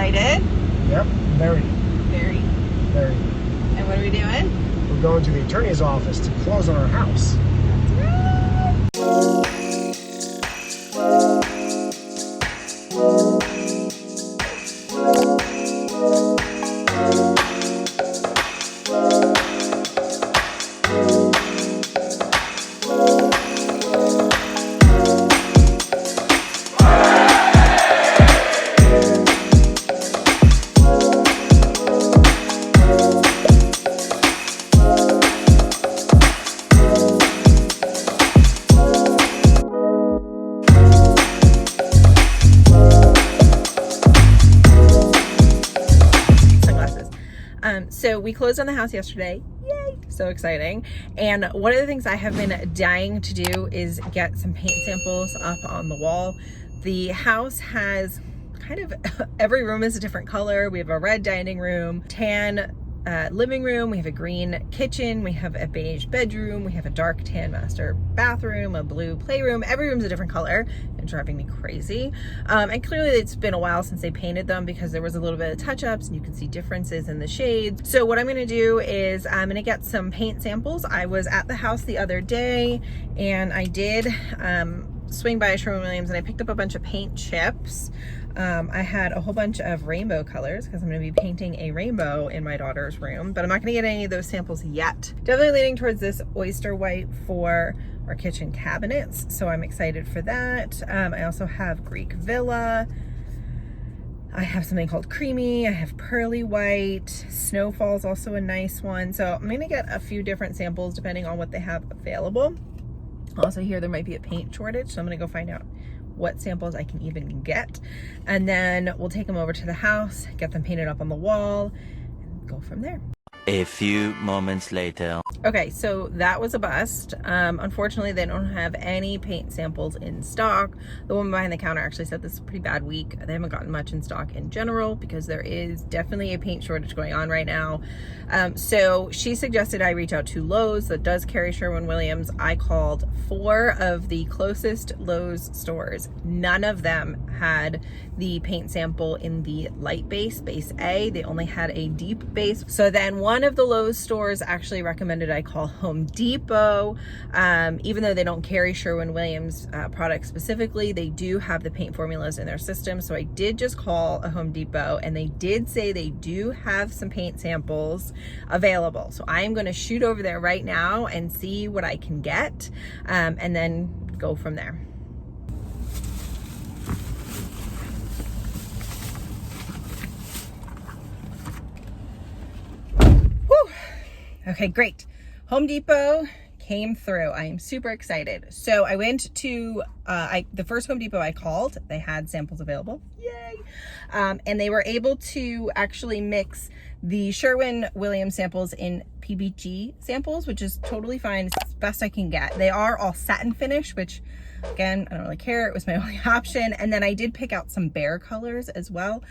excited? Yep, very. Very. Very. And what are we doing? We're going to the attorney's office to close on our house. So we closed on the house yesterday. Yay! So exciting. And one of the things I have been dying to do is get some paint samples up on the wall. The house has kind of every room is a different color. We have a red dining room, tan living room, we have a green kitchen, we have a beige bedroom, we have a dark tan master bathroom, a blue playroom. Every room's a different color and driving me crazy. And clearly it's been a while since they painted them because there was a little bit of touch-ups and you can see differences in the shades. So what I'm gonna do is I'm gonna get some paint samples. I was at the house the other day and I did swing by Sherwin-Williams and I picked up a bunch of paint chips. I had a whole bunch of rainbow colors because I'm going to be painting a rainbow in my daughter's room, but I'm not going to get any of those samples yet. Definitely leaning towards this oyster white for our kitchen cabinets, so I'm excited for that. I also have Greek Villa. I have something called creamy. I have pearly white. Snowfall's also a nice one. So I'm going to get a few different samples depending on what they have available. Also here there might be a paint shortage, so I'm going to go find out what samples I can even get, and then we'll take them over to the house, get them painted up on the wall, and go from there. A few moments later. Okay, so that was a bust. Unfortunately, they don't have any paint samples in stock. The woman behind the counter actually said this is a pretty bad week. They haven't gotten much in stock in general because there is definitely a paint shortage going on right now. So she suggested I reach out to Lowe's that does carry Sherwin-Williams. I called 4 of the closest Lowe's stores. None of them had the paint sample in the light base A. They only had a deep base. So then one of the Lowe's stores actually recommended I call Home Depot. Even though they don't carry Sherwin-Williams products specifically, they do have the paint formulas in their system. So I did just call a Home Depot and they did say they do have some paint samples available. So I am going to shoot over there right now and see what I can get, and then go from there. Okay, great. Home Depot came through. I am super excited. So I went to the first Home Depot I called. They had samples available. Yay! And they were able to actually mix the Sherwin-Williams samples in PBG samples, which is totally fine. It's the best I can get. They are all satin finish, which again, I don't really care. It was my only option. And then I did pick out some bare colors as well.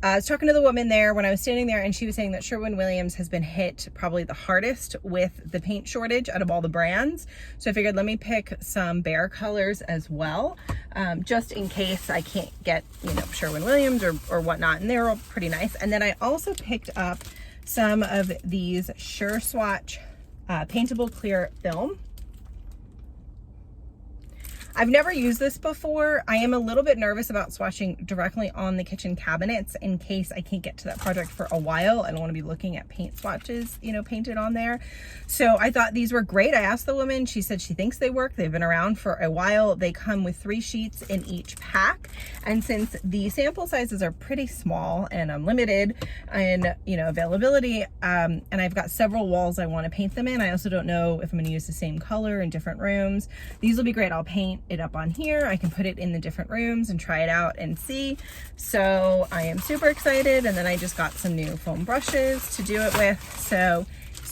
I was talking to the woman there when I was standing there and she was saying that Sherwin-Williams has been hit probably the hardest with the paint shortage out of all the brands. So I figured let me pick some bare colors as well, just in case I can't get, you know, Sherwin-Williams or whatnot. And they're all pretty nice. And then I also picked up some of these Sure Swatch paintable clear film. I've never used this before. I am a little bit nervous about swatching directly on the kitchen cabinets in case I can't get to that project for a while. I don't want to be looking at paint swatches, you know, painted on there. So I thought these were great. I asked the woman, she said she thinks they work. They've been around for a while. They come with 3 sheets in each pack. And since the sample sizes are pretty small and I'm limited in, you know, availability, and I've got several walls I want to paint them in. I also don't know if I'm going to use the same color in different rooms. These will be great. I'll paint it up on here. I can put it in the different rooms and try it out and see. So I am super excited. And then I just got some new foam brushes to do it with. So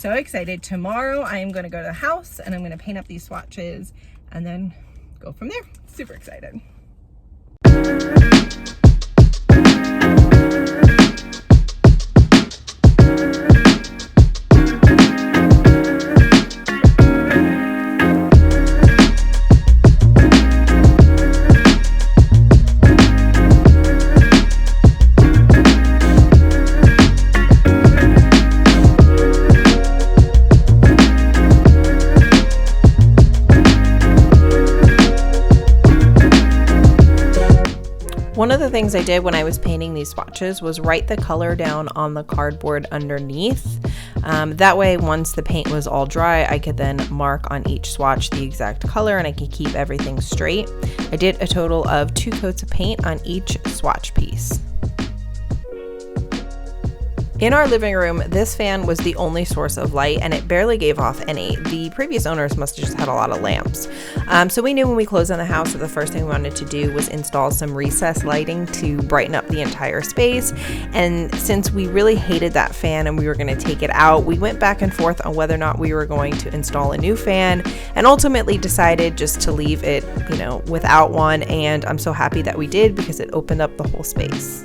excited. Tomorrow I am going to go to the house and I'm going to paint up these swatches and then go from there. Super excited. One of the things I did when I was painting these swatches was write the color down on the cardboard underneath. That way, once the paint was all dry, I could then mark on each swatch the exact color and I could keep everything straight. I did a total of 2 coats of paint on each swatch piece. In our living room, this fan was the only source of light and it barely gave off any. The previous owners must have just had a lot of lamps. So we knew when we closed on the house that the first thing we wanted to do was install some recessed lighting to brighten up the entire space. And since we really hated that fan and we were going to take it out, we went back and forth on whether or not we were going to install a new fan and ultimately decided just to leave it, without one. And I'm so happy that we did because it opened up the whole space.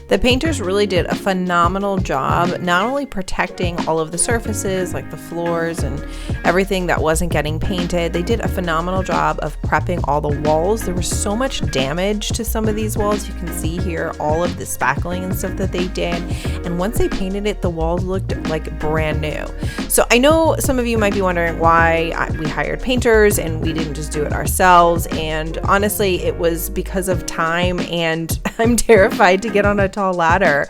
The painters really did a phenomenal job not only protecting all of the surfaces like the floors and everything that wasn't getting painted, they did a phenomenal job of prepping all the walls. There was so much damage to some of these walls. You can see here all of the spackling and stuff that they did, and once they painted it, the walls looked like brand new. So I know some of you might be wondering why we hired painters and we didn't just do it ourselves, and honestly it was because of time, and I'm terrified to get on a tall ladder.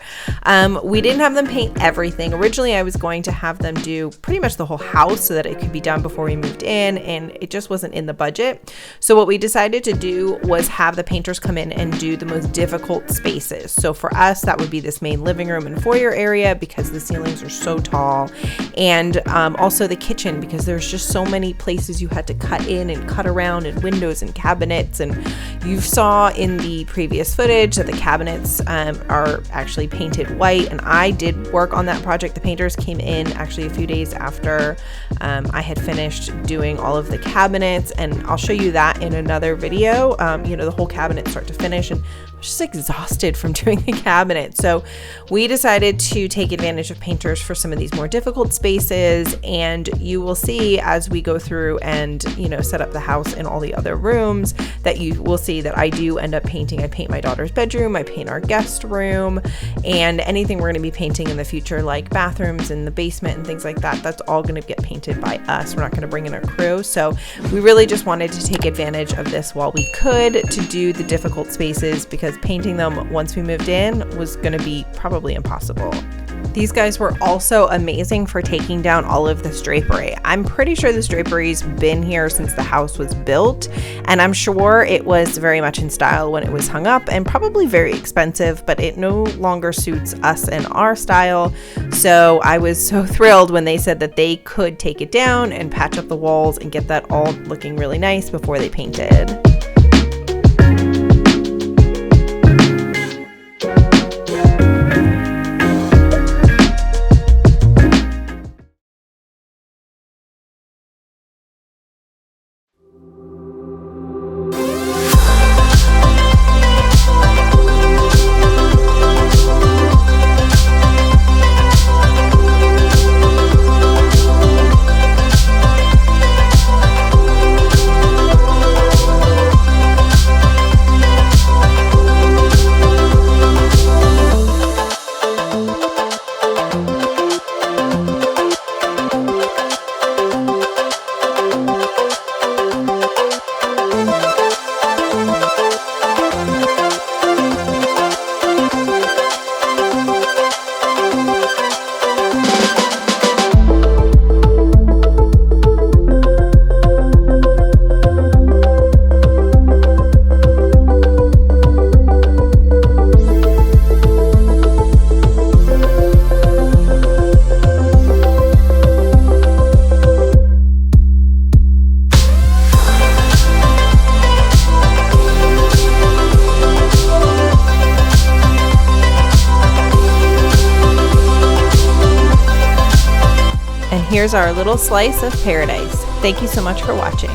We didn't have them paint everything. Originally I was going to have them do pretty much the whole house so that it could be done before we moved in, and it just wasn't in the budget. So what we decided to do was have the painters come in and do the most difficult spaces. So for us, that would be this main living room and foyer area because the ceilings are so tall, and also the kitchen because there's just so many places you had to cut in and cut around, and windows and cabinets. And you saw in the previous footage that the cabinets are actually painted white, and I did work on that project. The painters came in actually a few days after I had finished doing all of the cabinets, and I'll show you that in another video. The whole cabinet start to finish, and I'm just exhausted from doing the cabinet. So we decided to take advantage of painters for some of these more difficult spaces, and you will see as we go through and set up the house in all the other rooms that you will see that I do end up painting. I paint my daughter's bedroom, I paint our guest room, and anything we're going to be painting in the future like bathrooms and the basement and things like that, that's all going to get painted by us. We're not going to bring in a crew. So we really just wanted to take advantage of this while we could to do the difficult spaces, because painting them once we moved in was going to be probably impossible. These guys were also amazing for taking down all of this drapery. I'm pretty sure this drapery's been here since the house was built, and I'm sure it was very much in style when it was hung up and probably very expensive, but it no longer suits us and our style. So I was so thrilled when they said that they could take it down and patch up the walls and get that all looking really nice before they painted. Here's our little slice of paradise. Thank you so much for watching.